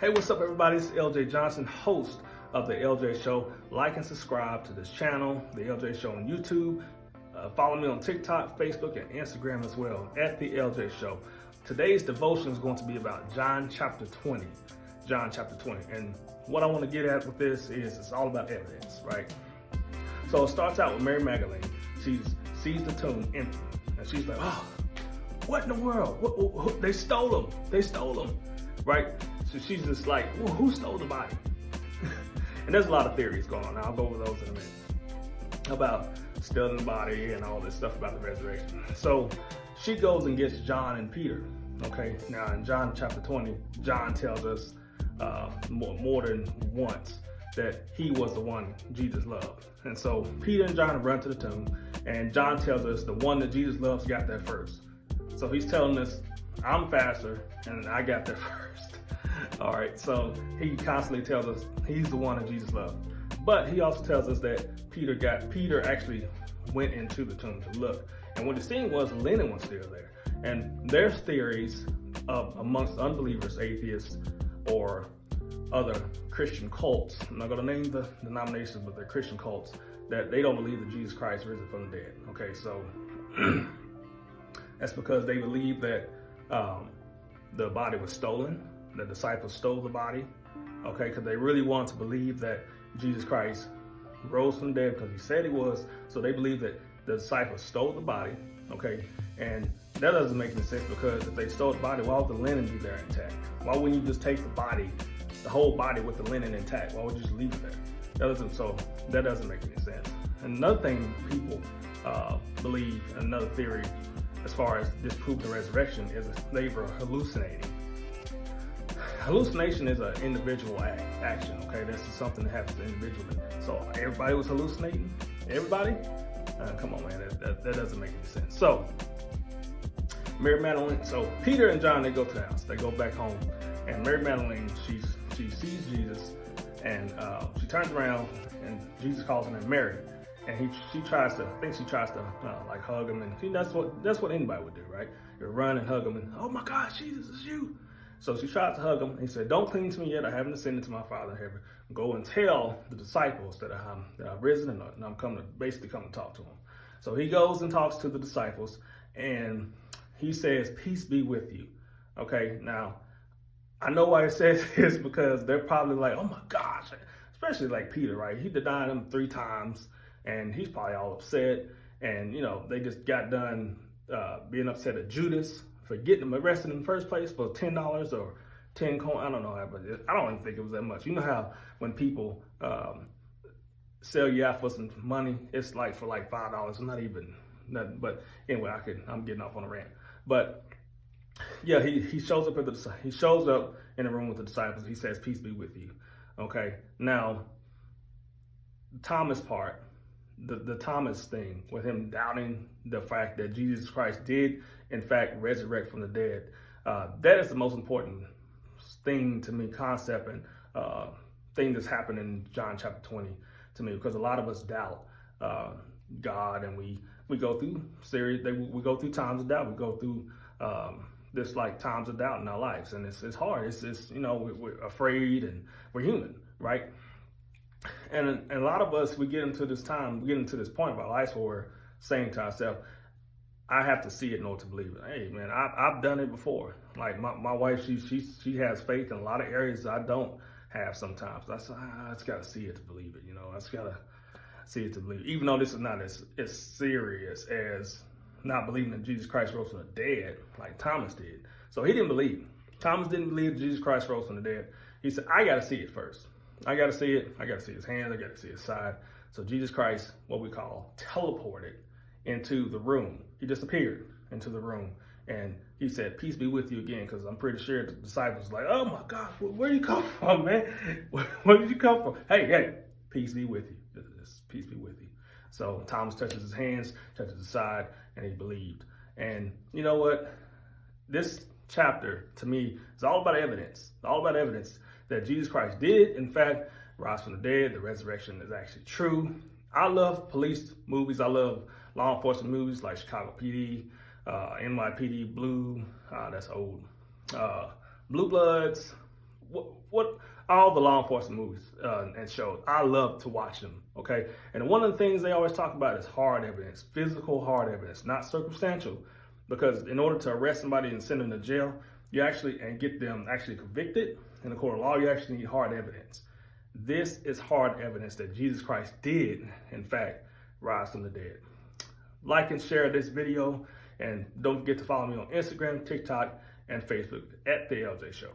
Hey, what's up, everybody? It's LJ Johnson, host of the LJ Show. Like and subscribe to this channel, the LJ Show on YouTube. Follow me on TikTok, Facebook, and Instagram as well, at the LJ Show. Today's devotion is going to be about John chapter 20. John chapter 20. And what I want to get at with this is it's all about evidence, right? So it starts out with Mary Magdalene. She sees the tomb empty, and she's like, oh, what in the world? They stole him. They stole him, right? So she's just like, well, who stole the body? And there's a lot of theories going on. I'll go over those in a minute about stealing the body and all this stuff about the resurrection. So she goes and gets John and Peter. Okay, now in John chapter 20, John tells us more than once that he was the one Jesus loved. And so Peter and John run to the tomb, and John tells us the one that Jesus loves got there first. So he's telling us, I'm faster and I got there first. All right, so he constantly tells us he's the one that Jesus loved. But he also tells us that Peter actually went into the tomb to look. And what it seemed was linen was still there. And there's theories amongst unbelievers, atheists, or other Christian cults. I'm not going to name the denominations, but they're Christian cults, that they don't believe that Jesus Christ risen from the dead. Okay, so that's because they believe that the body was stolen. The disciples stole the body, okay, because they really want to believe that Jesus Christ rose from the dead because he said he was. So they believe that the disciples stole the body, okay, and that doesn't make any sense, because if they stole the body, why would the linen be there intact? Why wouldn't you just take the body, the whole body with the linen intact? Why would you just leave it there? That doesn't make any sense. Another thing people believe, another theory as far as disprove the resurrection, is that they were hallucinating. Hallucination is an individual action, okay? This is something that happens individually. So everybody was hallucinating? Everybody? Come on, man, that doesn't make any sense. So Mary Magdalene, so Peter and John, they go to the house. They go back home. And Mary Magdalene, she sees Jesus, and she turns around, and Jesus calls her name Mary. And she tries to like hug him, and that's what anybody would do, right? You run and hug him, and oh my gosh, Jesus, it's you. So she tried to hug him. He said, don't cling to me yet. I haven't ascended to my Father in heaven. Go and tell the disciples that I've risen, and I'm coming to talk to them. So he goes and talks to the disciples, and he says, peace be with you. Okay, now, I know why it says this, because they're probably like, oh my gosh, especially like Peter, right? He denied him 3 times, and he's probably all upset. And, they just got done being upset at Judas for getting him arrested in the first place for $10 or 10 coins. I don't know, but I don't even think it was that much. You know how when people sell you out for some money, it's like for like $5, not even nothing. But anyway, I'm getting off on a rant. But yeah, he shows up in the room with the disciples. He says, peace be with you. Okay, now the Thomas part, the Thomas thing with him doubting the fact that Jesus Christ did in fact resurrect from the dead, that is the most important thing to me, concept and thing that's happened in John chapter 20 to me, because a lot of us doubt God, and we go through we go through times of doubt. We go through this like times of doubt in our lives, and it's hard. It's we're afraid, and we're human, right? And a lot of us, we get into this point of our lives where we're saying to ourselves, I have to see it in order to believe it. Hey, man, I've done it before. Like my wife, she has faith in a lot of areas I don't have sometimes. I say, I just got to see it to believe it. I just got to see it to believe it. Even though this is not as serious as not believing that Jesus Christ rose from the dead, like Thomas did. So he didn't believe. Thomas didn't believe that Jesus Christ rose from the dead. He said, I got to see it first. I got to see it. I got to see his hands. I got to see his side. So Jesus Christ, what we call, teleported into the room. He just appeared into the room, and he said, peace be with you again, because I'm pretty sure the disciples were like, oh my gosh, where you come from, man? Where did you come from? Hey, peace be with you. Peace be with you. So Thomas touches his hands, touches his side, and he believed. And you know what? This chapter, to me, is all about evidence. All about evidence that Jesus Christ did, in fact, rise from the dead. The resurrection is actually true. I love police movies. I love law enforcement movies like Chicago PD, NYPD Blue, that's old, Blue Bloods, what all the law enforcement movies and shows. I love to watch them, okay? And one of the things they always talk about is hard evidence, physical hard evidence, not circumstantial. Because in order to arrest somebody and send them to jail, and get them actually convicted in the court of law, you actually need hard evidence. This is hard evidence that Jesus Christ did, in fact, rise from the dead. Like and share this video, and don't forget to follow me on Instagram, TikTok, and Facebook at The LJeh Show.